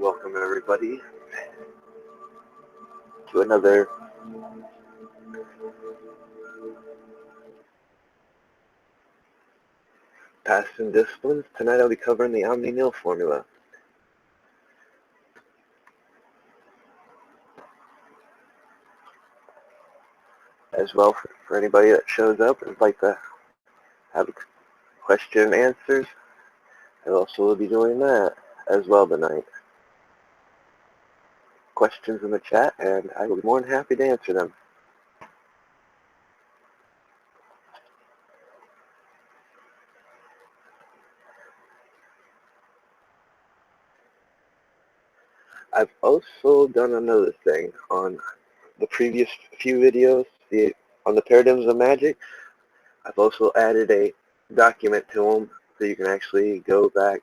Welcome everybody to another Past in Disciplines. Tonight I'll be covering the Omnil formula. As well, for anybody that shows up and would like to have a question and answers, I also will be doing that as well tonight. Questions in the chat, and I will be more than happy to answer them. I've also done another thing on the previous few videos, on the paradigms of magic. I've also added a document to them so you can actually go back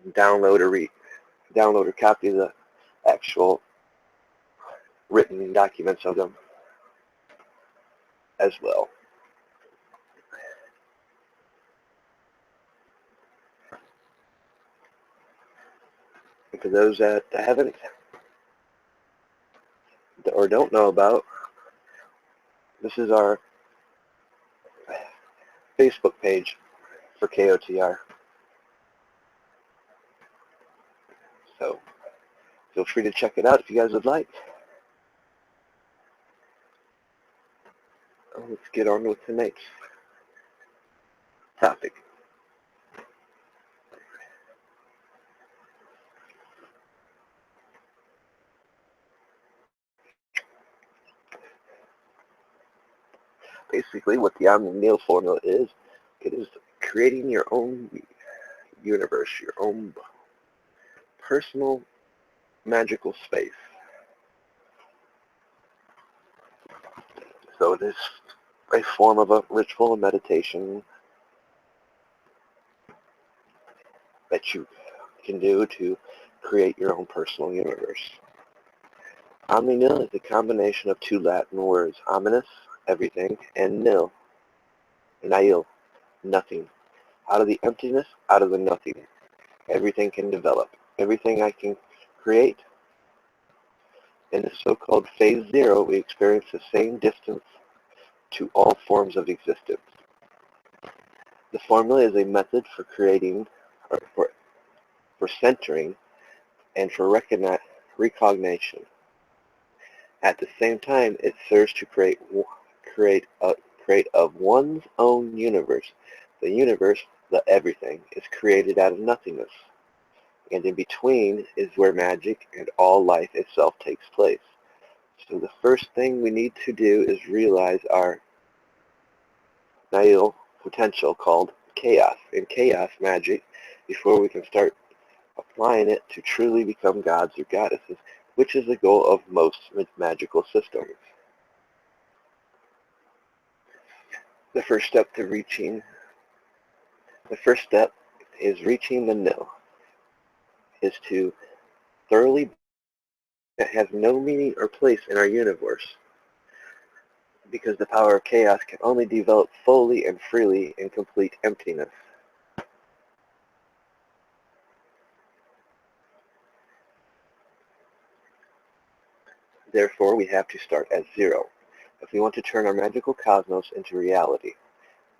and download or copy the actual written documents of them as well. And for those that haven't or don't know about, this is our Facebook page for KOTR. So feel free to check it out if you guys would like. Let's get on with tonight's topic. Basically, what the Omnil formula is, it is creating your own universe, your own personal magical space. So it is a form of a ritual and meditation that you can do to create your own personal universe. Omnil is a combination of two Latin words, omnis, everything, and nil, nihil, nothing. Out of the emptiness, out of the nothing, everything can develop. Everything I can create. In the so-called phase zero, we experience the same distance to all forms of existence. The formula is a method for creating, or for centering, and for recognition. At the same time, it serves to create of one's own universe. The universe, the everything, is created out of nothingness. And in between is where magic and all life itself takes place. So the first thing we need to do is realize our Nihil potential called chaos. In chaos magic, before we can start applying it to truly become gods or goddesses, which is the goal of most magical systems. The first step is reaching the nil, is to thoroughly, that has no meaning or place in our universe, because the power of chaos can only develop fully and freely in complete emptiness. Therefore, we have to start at zero if we want to turn our magical cosmos into reality,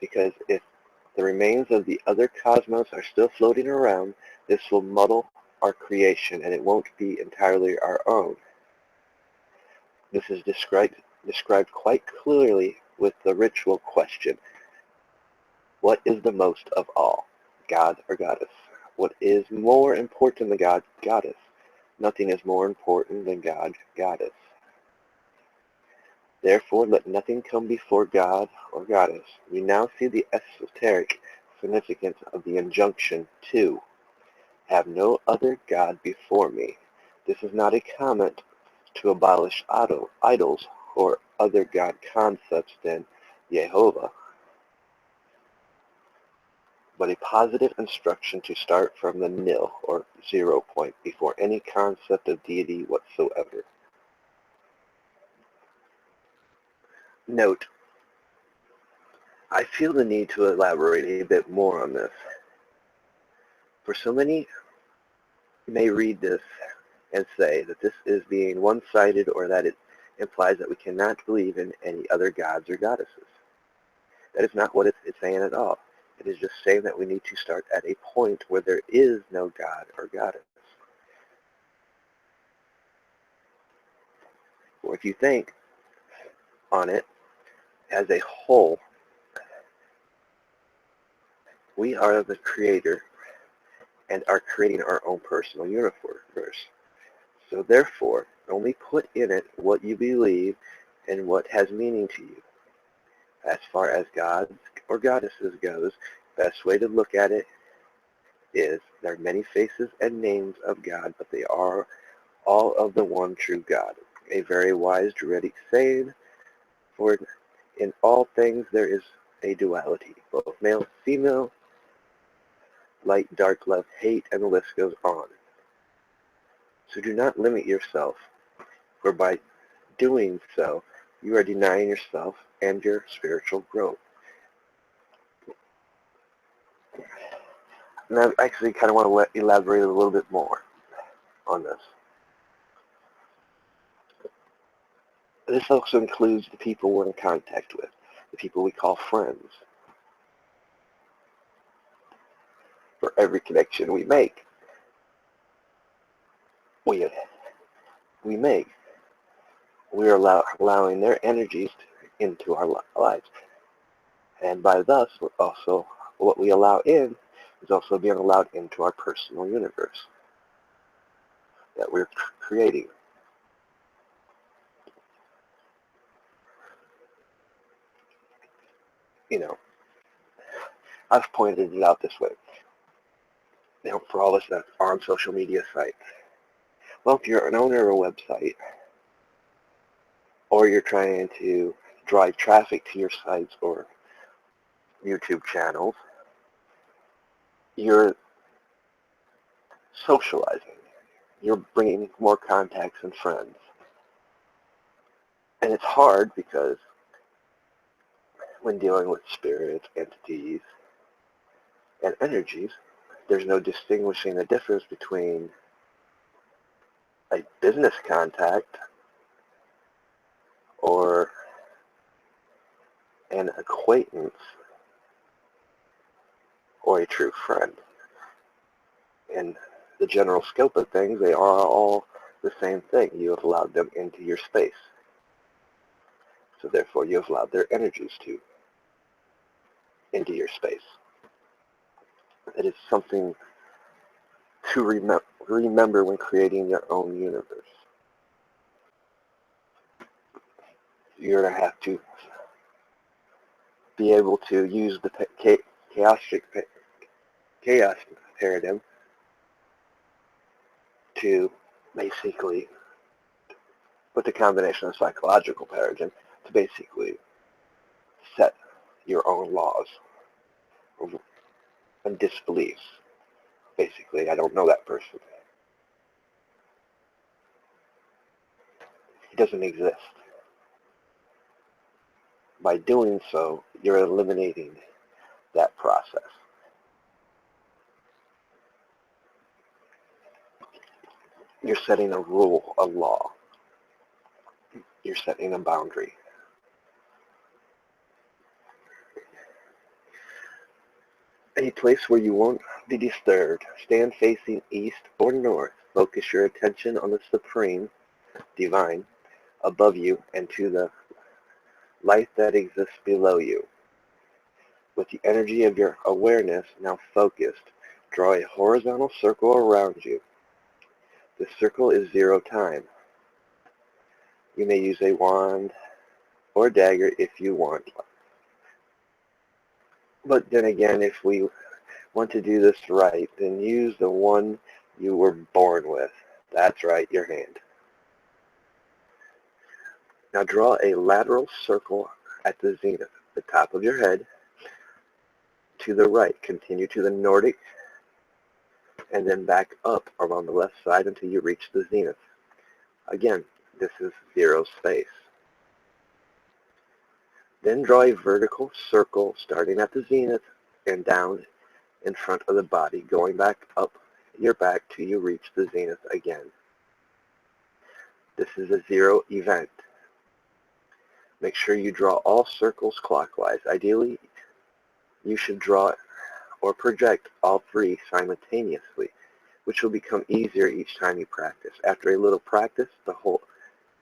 because if the remains of the other cosmos are still floating around, this will muddle our creation and it won't be entirely our own. This is described quite clearly with the ritual question: what is the most of all, God or goddess? What is more important than God, goddess? Nothing is more important than God, goddess. Therefore, let nothing come before God or goddess. We now see the esoteric significance of the injunction to have no other God before me. This is not a comment to abolish idols or other God concepts than Jehovah, but a positive instruction to start from the nil, or 0 point, before any concept of deity whatsoever. Note, I feel the need to elaborate a bit more on this. For so many may read this and say that this is being one-sided, or that it implies that we cannot believe in any other gods or goddesses. That is not what it's saying at all. It is just saying that we need to start at a point where there is no god or goddess. Or if you think on it as a whole, we are the creator and are creating our own personal universe. So therefore, only put in it what you believe and what has meaning to you. As far as gods or goddesses goes, best way to look at it is there are many faces and names of God, but they are all of the one true God. A very wise Druidic saying, for in all things there is a duality, both male, female, light, dark, love, hate, and the list goes on. So do not limit yourself, for by doing so, you are denying yourself and your spiritual growth. And I actually kind of want to elaborate a little bit more on this. This also includes the people we're in contact with, the people we call friends. For every connection we make, we are allowing their energies into our lives. And by thus, also what we allow in is also being allowed into our personal universe that we're creating. You know, I've pointed it out this way. You know, for all of us that are on social media sites. Well, if you're an owner of a website, or you're trying to drive traffic to your sites or YouTube channels, you're socializing. You're bringing more contacts and friends. And it's hard because when dealing with spirits, entities, and energies, there's no distinguishing the difference between a business contact or an acquaintance or a true friend. In the general scope of things, they are all the same thing. You have allowed them into your space. So therefore, you have allowed their energies into your space. It is something to remember when creating your own universe. You're going to have to be able to use the chaos paradigm to basically, with the combination of psychological paradigm, to basically set your own laws and disbeliefs. Basically, I don't know that person. He doesn't exist. By doing so, you're eliminating that process. You're setting a rule, a law. You're setting a boundary. A place where you won't be disturbed. Stand facing east or north. Focus your attention on the supreme, divine, above you and to the light that exists below you. With the energy of your awareness now focused, draw a horizontal circle around you. The circle is 0 time. You may use a wand or dagger if you want. But then again, if we want to do this right, then use the one you were born with. That's right, your hand. Now draw a lateral circle at the zenith, the top of your head, to the right. Continue to the Nordic, and then back up around the left side until you reach the zenith. Again, this is 0 space. Then draw a vertical circle starting at the zenith and down in front of the body, going back up your back till you reach the zenith again. This is a zero event. Make sure you draw all circles clockwise. Ideally, you should draw or project all three simultaneously, which will become easier each time you practice. After a little practice, the whole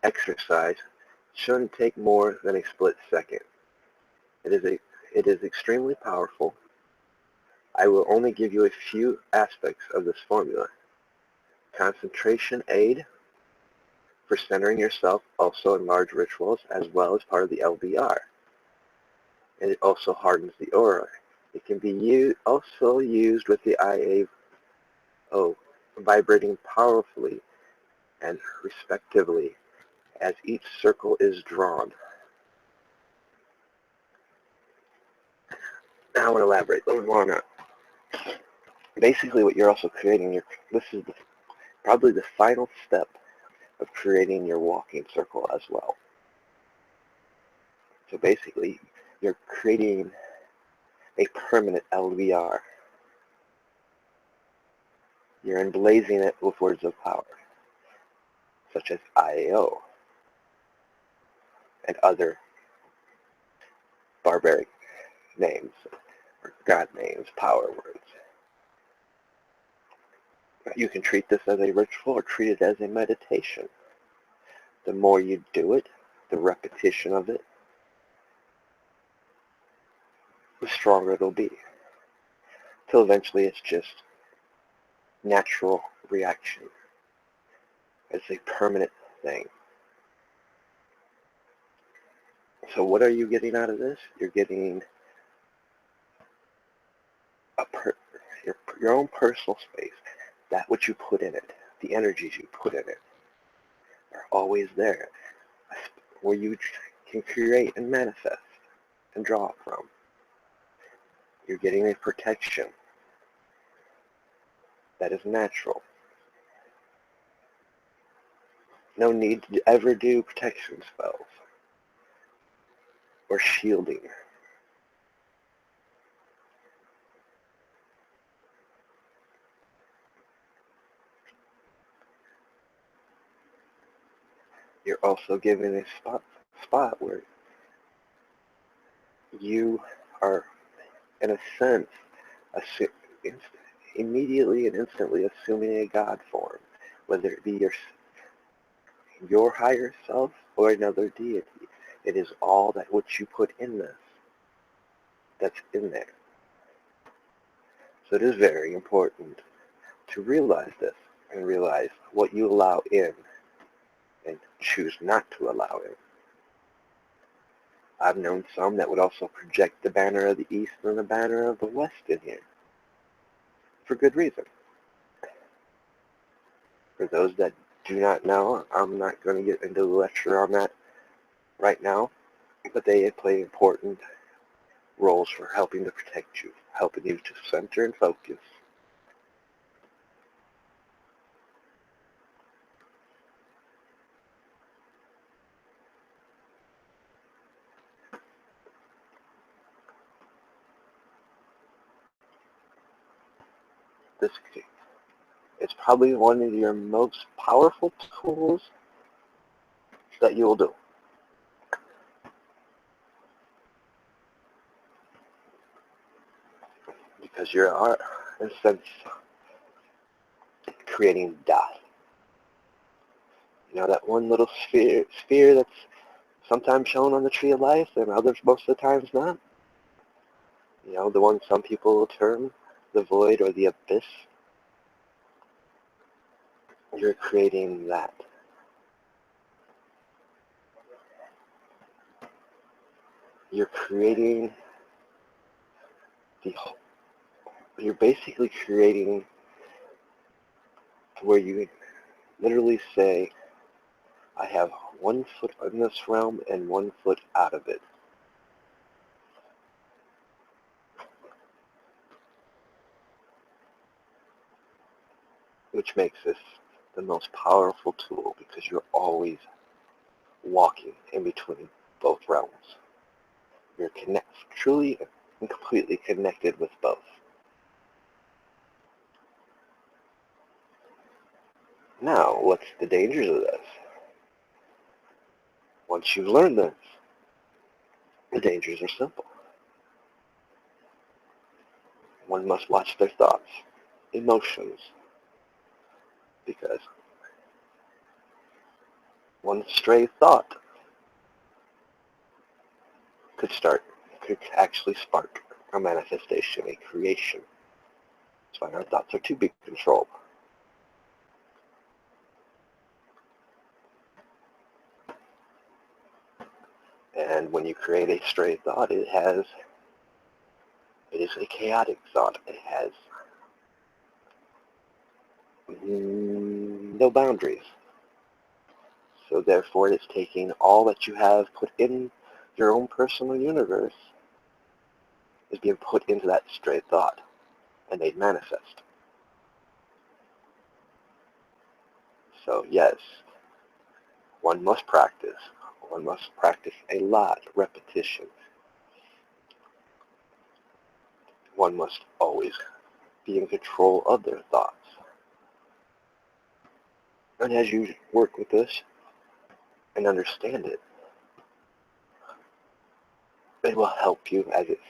exercise shouldn't take more than a split second. It is extremely powerful. I will only give you a few aspects of this formula. Concentration aid for centering yourself, also in large rituals, as well as part of the LBR. And it also hardens the aura. It can be also used with the IAO, vibrating powerfully and respectively as each circle is drawn. Now I want to elaborate a little more on that. Basically what you're also creating, this is probably the final step of creating your walking circle as well. So basically, you're creating a permanent LBR. You're emblazing it with words of power, such as IAO and other barbaric names, or God names, power words. You can treat this as a ritual or treat it as a meditation. The more you do it, the repetition of it, the stronger it'll be. Till eventually it's just natural reaction. It's a permanent thing. So what are you getting out of this? You're getting your own personal space. That which you put in it, the energies you put in it, are always there, where you can create and manifest and draw from. You're getting a protection that is natural. No need to ever do protection spells or shielding. You're also given a spot where you are, in a sense, immediately and instantly assuming a God form, whether it be your higher self or another deity. It is all that which you put in this that's in there. So it is very important to realize this and realize what you allow in and choose not to allow in. I've known some that would also project the banner of the East and the banner of the West in here, for good reason. For those that do not know, I'm not going to get into the lecture on that right now, but they play important roles for helping to protect you, helping you to center and focus. This is probably one of your most powerful tools that you will do. Because you are, in a sense, creating death. You know, that one little sphere that's sometimes shown on the tree of life and others most of the times not. You know, the one some people will term the void or the abyss. You're creating that. You're creating you're basically creating where you literally say, I have 1 foot in this realm and 1 foot out of it. Which makes this the most powerful tool because you're always walking in between both realms. You're truly and completely connected with both. Now, what's the dangers of this? Once you've learned this, the dangers are simple. One must watch their thoughts, emotions, because one stray thought could actually spark a manifestation, a creation. That's why our thoughts are to be controlled. And when you create a stray thought, it is a chaotic thought. It has no boundaries. So therefore, it's taking all that you have put in your own personal universe is being put into that stray thought and made manifest. So yes, one must practice. One must practice a lot, repetition. One must always be in control of their thoughts. And as you work with this and understand it, it will help you, as it's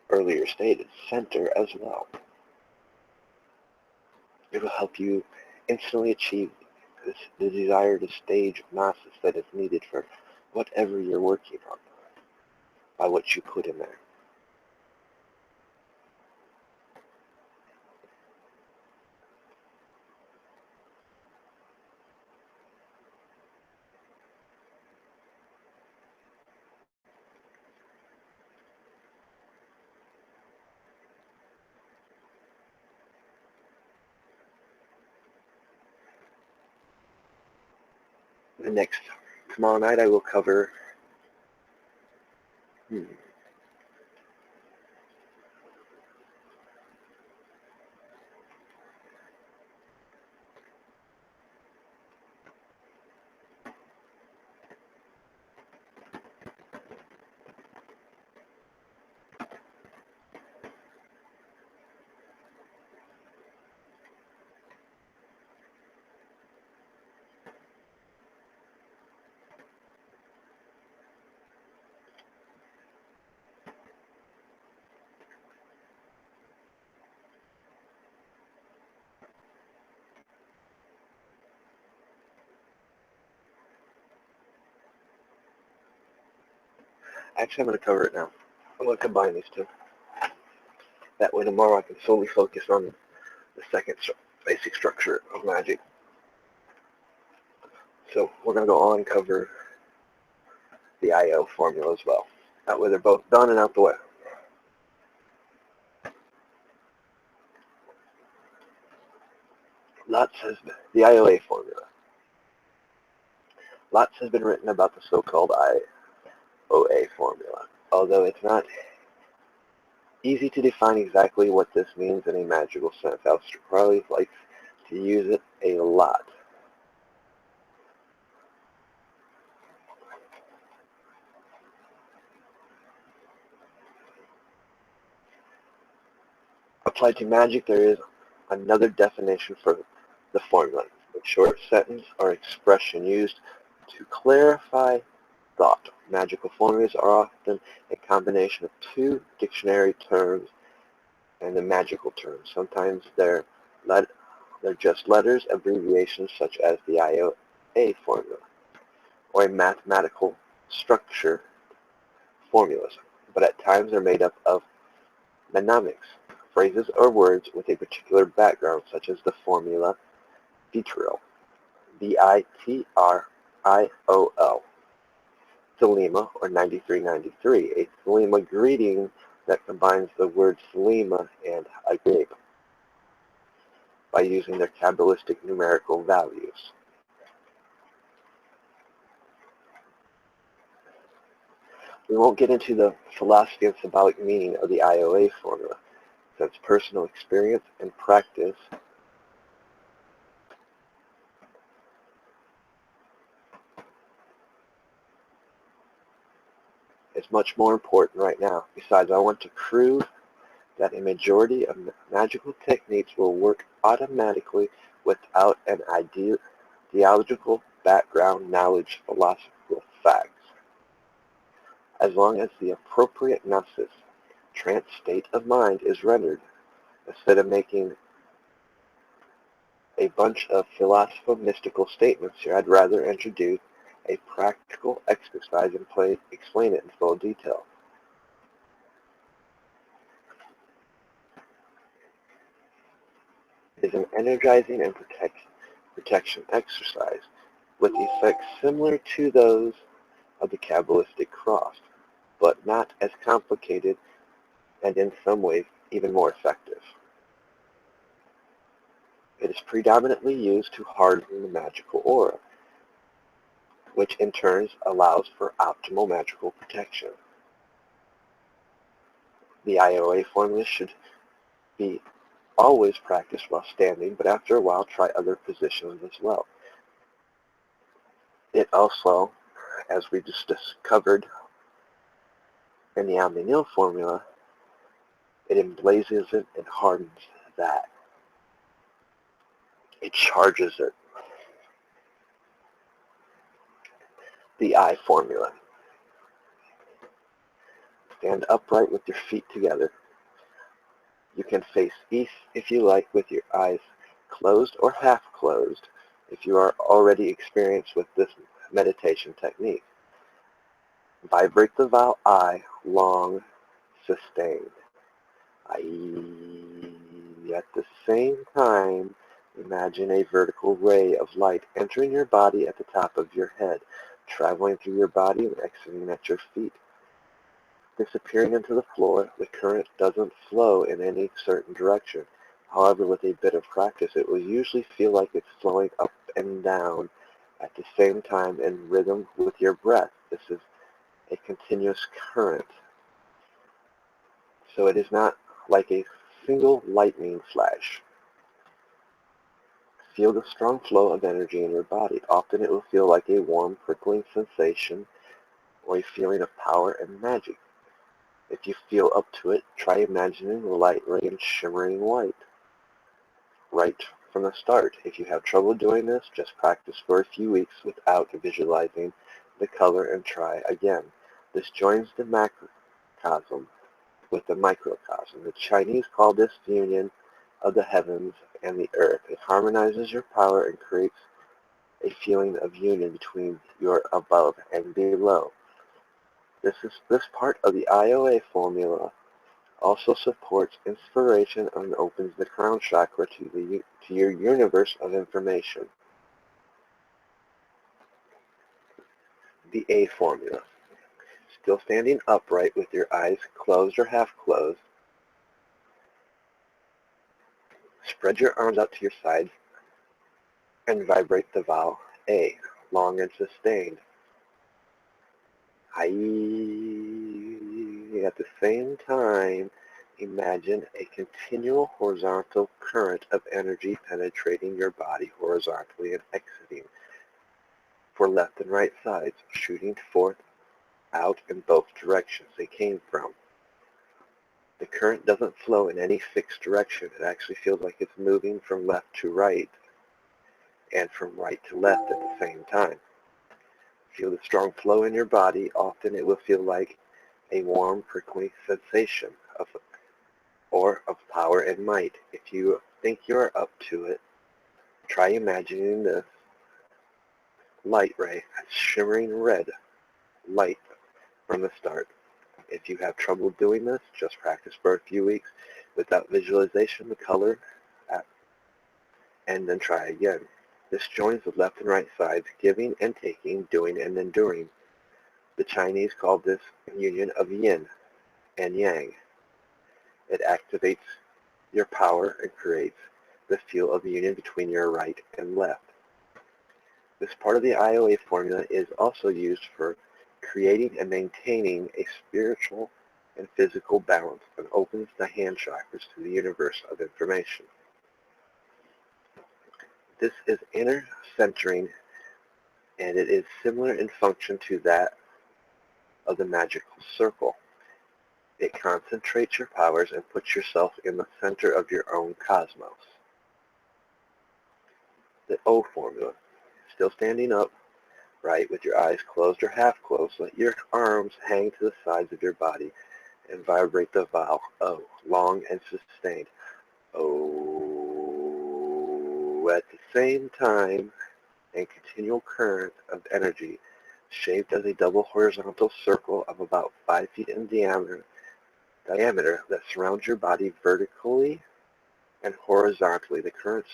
earlier stated, center as well. It will help you instantly achieve the desired stage of masses that is needed for whatever you're working on by what you put in there. The next tomorrow night I will cover actually I'm going to cover it now. I'm going to combine these two. That way tomorrow I can solely focus on the second basic structure of magic. So we're going to go on and cover the IAO formula as well. That way they're both done and out the way. The Ioa Formula. Lots has been written about the so-called IAO Formula, although it's not easy to define exactly what this means in a magical sense. Aleister Crowley likes to use it a lot. Applied to magic, there is another definition for the formula, a short sentence or expression used to clarify thought. Magical formulas are often a combination of two dictionary terms and the magical terms. Sometimes they're just letters, abbreviations such as the IAO formula, or a mathematical structure formulas, but at times they're made up of mnemonics, phrases or words with a particular background, such as the formula vitriol, Vitriol, Thelema, or 9393, a Thelema greeting that combines the words Thelema and a grape by using their Kabbalistic numerical values. We won't get into the philosophy and symbolic meaning of the IOA formula, since personal experience and practice is much more important right now. Besides, I want to prove that a majority of magical techniques will work automatically without an ideological background knowledge, philosophical facts, as long as the appropriate gnosis, trance state of mind is rendered. Instead of making a bunch of philosophical mystical statements here, I'd rather introduce a practical exercise and explain it in full detail. It is an energizing and protection exercise with effects similar to those of the Kabbalistic cross, but not as complicated and in some ways even more effective. It is predominantly used to harden the magical aura, which in turn allows for optimal magical protection. The Ioa Formula should be always practiced while standing, but after a while try other positions as well. It also, as we just discovered in the Omnil formula, it emblazons it and hardens that. It charges it. The I formula. Stand upright with your feet together. You can face east if you like with your eyes closed or half closed if you are already experienced with this meditation technique. Vibrate the vowel I, long, sustained. I. At the same time, imagine a vertical ray of light entering your body at the top of your head, traveling through your body and exiting at your feet. Disappearing into the floor, the current doesn't flow in any certain direction. However, with a bit of practice, it will usually feel like it's flowing up and down at the same time in rhythm with your breath. This is a continuous current. So it is not like a single lightning flash. Feel the strong flow of energy in your body. Often it will feel like a warm, prickling sensation or a feeling of power and magic. If you feel up to it, try imagining the light ray and shimmering white right from the start. If you have trouble doing this, just practice for a few weeks without visualizing the color and try again. This joins the macrocosm with the microcosm. The Chinese call this union of the heavens and the earth. It harmonizes your power and creates a feeling of union between your above and below. This part of the Ioa Formula also supports inspiration and opens the crown chakra to your universe of information. The A Formula. Still standing upright with your eyes closed or half closed. Spread your arms out to your sides and vibrate the vowel A, long and sustained. I. At the same time, imagine a continual horizontal current of energy penetrating your body horizontally and exiting for left and right sides, shooting forth out in both directions they came from. The current doesn't flow in any fixed direction. It actually feels like it's moving from left to right and from right to left at the same time. Feel the strong flow in your body. Often it will feel like a warm, prickly sensation of power and might. If you think you are up to it, try imagining this light ray, a shimmering red light from the start. If you have trouble doing this, just practice for a few weeks without visualization, the color, and then try again. This joins the left and right sides, giving and taking, doing and enduring. The Chinese call this union of yin and yang. It activates your power and creates the feel of union between your right and left. This part of the Ioa formula is also used for creating and maintaining a spiritual and physical balance and opens the hand chakras to the universe of information. This is inner centering, and it is similar in function to that of the magical circle. It concentrates your powers and puts yourself in the center of your own cosmos. The O Formula. Still standing up, right, with your eyes closed or half closed. Let your arms hang to the sides of your body and vibrate the vowel O, long and sustained. O. At the same time, a continual current of energy shaped as a double horizontal circle of about 5 feet in diameter that surrounds your body vertically and horizontally. The current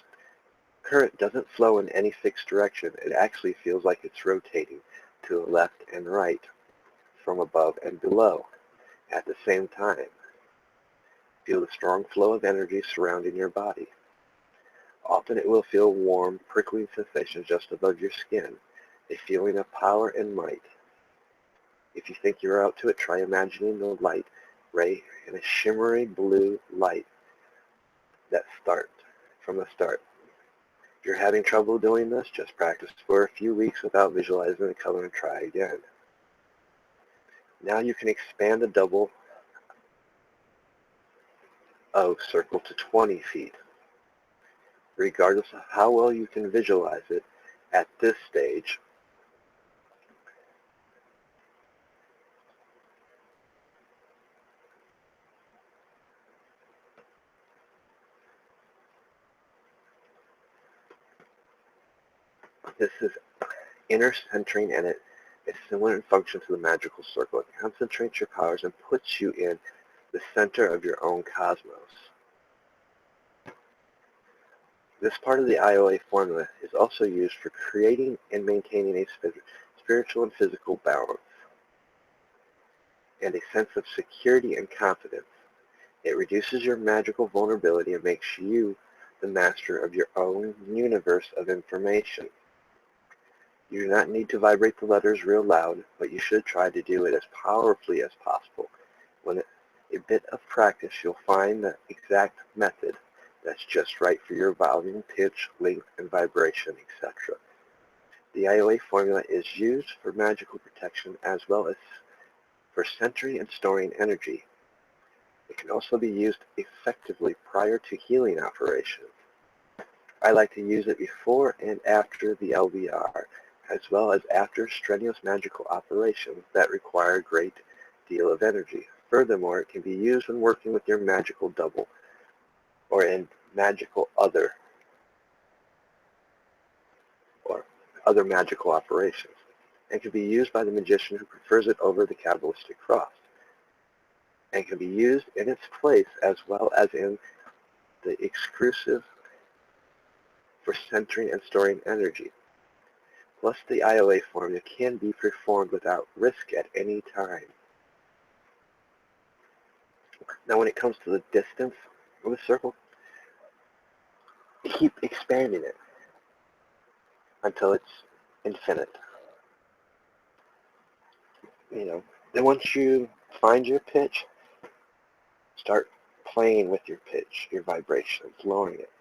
doesn't flow in any fixed direction. It actually feels like it's rotating to the left and right, from above and below. At the same time, feel the strong flow of energy surrounding your body. Often it will feel warm, prickling sensation just above your skin, a feeling of power and might. If you think you're out to it, try imagining the light ray in a shimmery blue light that starts from the start. If you're having trouble doing this, just practice for a few weeks without visualizing the color and try again. Now you can expand the double O circle to 20 feet. Regardless of how well you can visualize it at this stage, this is inner centering, and it is similar in function to the magical circle. It concentrates your powers and puts you in the center of your own cosmos. This part of the Ioa Formula is also used for creating and maintaining a spiritual and physical balance and a sense of security and confidence. It reduces your magical vulnerability and makes you the master of your own universe of information. You do not need to vibrate the letters real loud, but you should try to do it as powerfully as possible. With a bit of practice, you'll find the exact method that's just right for your volume, pitch, length, and vibration, etc. The Ioa Formula is used for magical protection as well as for centering and storing energy. It can also be used effectively prior to healing operations. I like to use it before and after the LBR, as well as after strenuous magical operations that require a great deal of energy. Furthermore, it can be used when working with your magical double or in magical other magical operations, and can be used by the magician who prefers it over the Kabbalistic cross, and can be used in its place as well as in the exclusive for centering and storing energy. Plus, the Ioa Formula can be performed without risk at any time. Now, when it comes to the distance of the circle, keep expanding it until it's infinite. Then once you find your pitch, start playing with your pitch, your vibrations, lowering it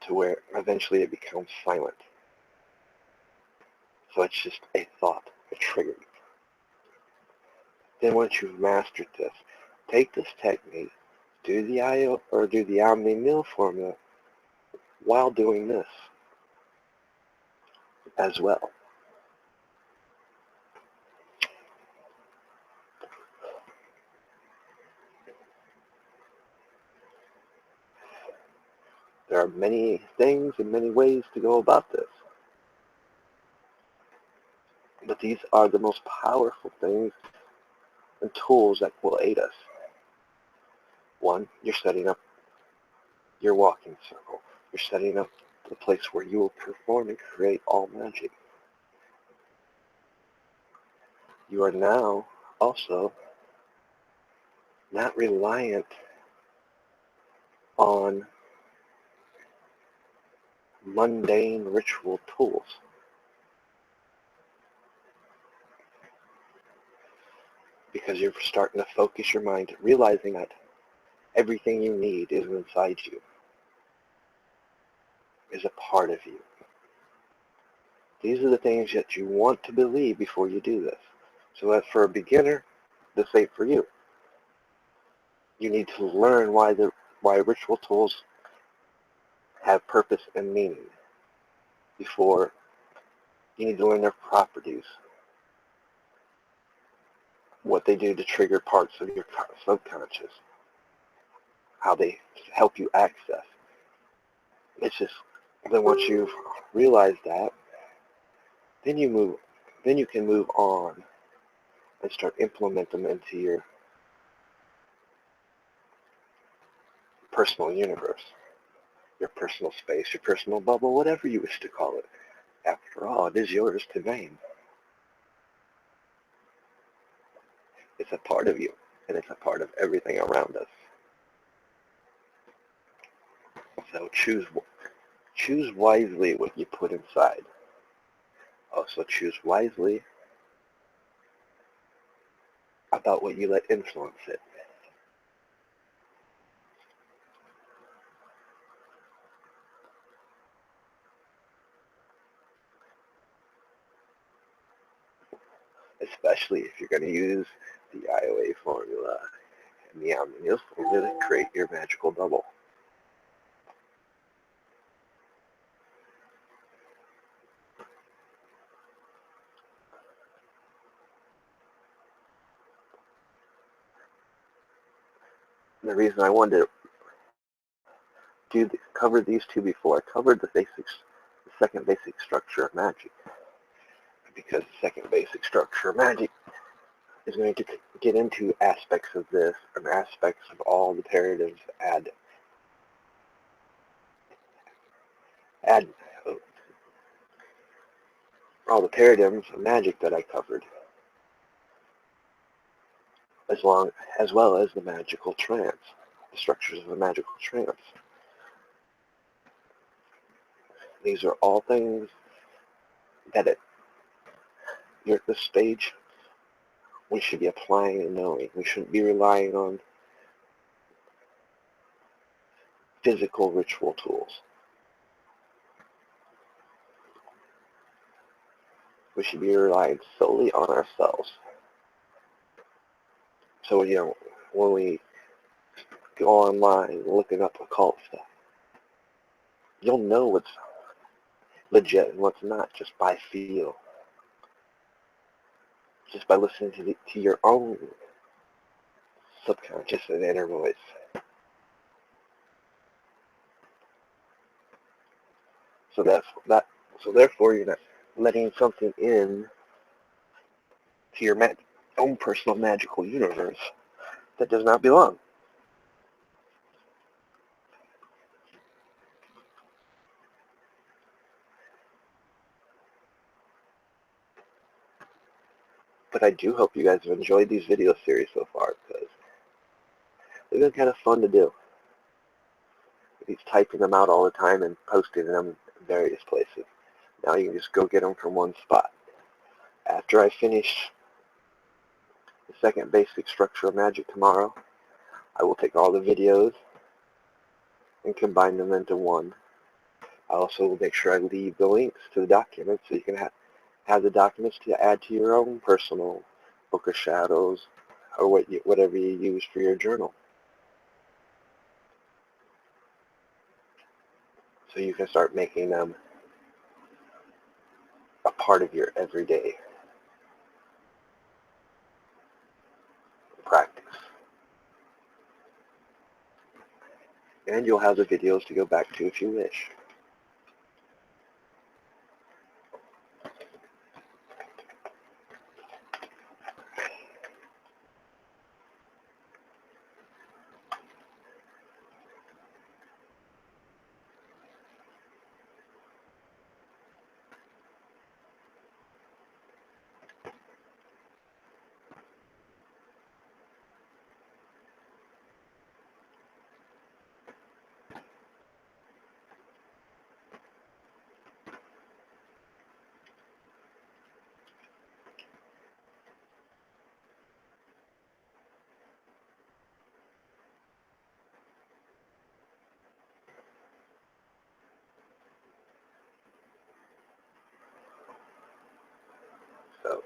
to where eventually it becomes silent. So it's just a thought, a trigger. Then once you've mastered this, take this technique, do the IAO or do the Omnil formula while doing this as well. There are many things and many ways to go about this. But these are the most powerful things and tools that will aid us. One, you're setting up your walking circle. You're setting up the place where you will perform and create all magic. You are now also not reliant on mundane ritual tools. Because you're starting to focus your mind, realizing that everything you need is inside you, is a part of you. These are the things that you want to believe before you do this. So as for a beginner, this ain't for you. You need to learn why ritual tools have purpose and meaning. Before, you need to learn their properties, what they do to trigger parts of your subconscious, how they help you access. It's just, then once you've realized that, then you can move on and start implement them into your personal universe, your personal space, your personal bubble, whatever you wish to call it. After all, it is yours to name. It's a part of you, and it's a part of everything around us. So choose wisely what you put inside. Also choose wisely about what you let influence it. Especially if you're going to use the Ioa Formula and the Omnil Formula to create your magical bubble. And the reason I wanted to cover these two before, I covered the second basic structure of magic, because the second basic structure of magic is going to get into aspects of this and aspects of all the paradigms all the paradigms of magic that I covered, as well as the magical trance, the structures of the magical trance. These are all things that you're at this stage, we should be applying and knowing. We shouldn't be relying on physical ritual tools. We should be relying solely on ourselves. So, when we go online looking up occult stuff, you'll know what's legit and what's not just by feel. Just by listening to your own subconscious and inner voice. So therefore, you're not letting something in to your own personal magical universe that does not belong. But I do hope you guys have enjoyed these video series so far, because they've been kind of fun to do. He's typing them out all the time and posting them in various places. Now you can just go get them from one spot. After I finish the second basic structure of magic tomorrow, I will take all the videos and combine them into one. I also will make sure I leave the links to the documents so you can have the documents to add to your own personal book of shadows or whatever you use for your journal. So you can start making them a part of your everyday practice. And you'll have the videos to go back to if you wish. So,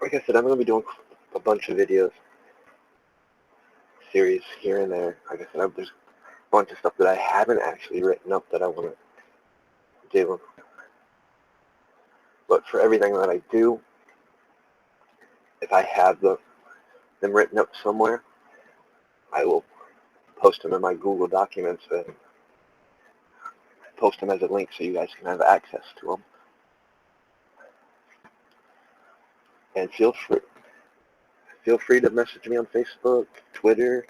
like I said, I'm going to be doing a bunch of videos theories here and there. Like I said, there's a bunch of stuff that I haven't actually written up that I want to do. But for everything that I do, if I have them written up somewhere, I will post them in my Google Documents and post them as a link so you guys can have access to them. And feel free to message me on Facebook, Twitter,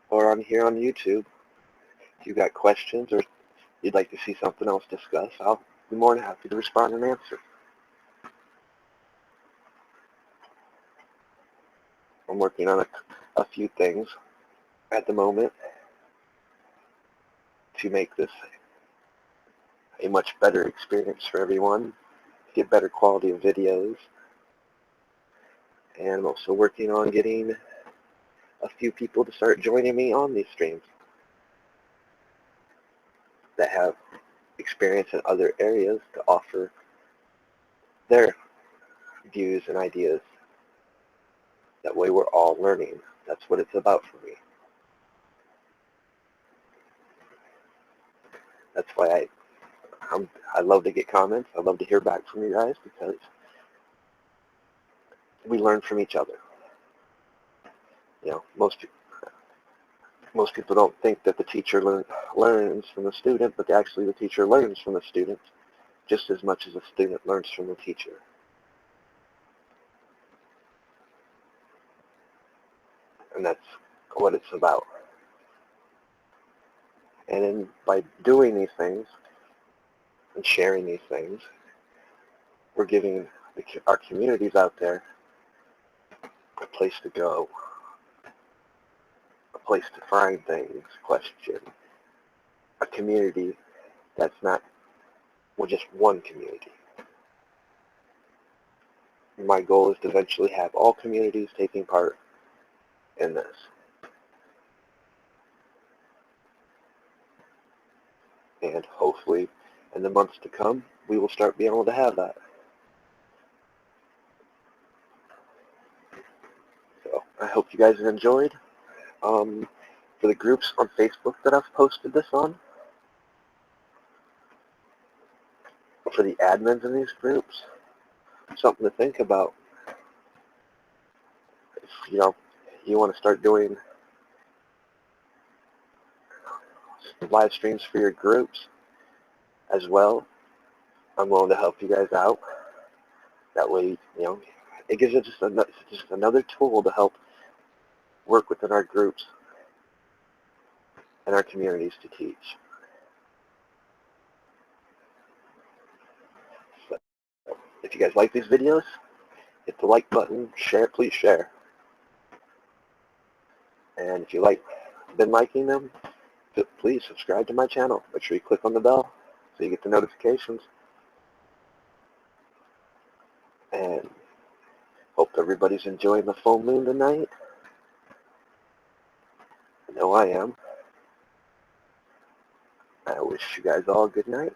or on here on YouTube. If you've got questions or you'd like to see something else discussed, I'll be more than happy to respond and answer. I'm working on a few things at the moment to make this a much better experience for everyone, get better quality of videos. And I'm also working on getting a few people to start joining me on these streams that have experience in other areas to offer their views and ideas. That way we're all learning. That's what it's about for me. That's why I love to get comments. I love to hear back from you guys because we learn from each other. You know, most people don't think that the teacher learns from the student, but actually the teacher learns from the student just as much as the student learns from the teacher. And that's what it's about. And then by doing these things and sharing these things, we're giving our communities out there a place to go, a place to find things, question, a community that's not just one community. My goal is to eventually have all communities taking part in this. And hopefully, in the months to come, we will start being able to have that. So I hope you guys have enjoyed. For the groups on Facebook that I've posted this on, for the admins in these groups, something to think about. If you want to start doing live streams for your groups as well, I'm willing to help you guys out. That way, it gives us just another tool to help work within our groups and our communities to teach. So, if you guys like these videos, hit the like button, share, please share. And if you been liking them, please subscribe to my channel. Make sure you click on the bell so you get the notifications. And hope everybody's enjoying the full moon tonight. I know I am. I wish you guys all a good night.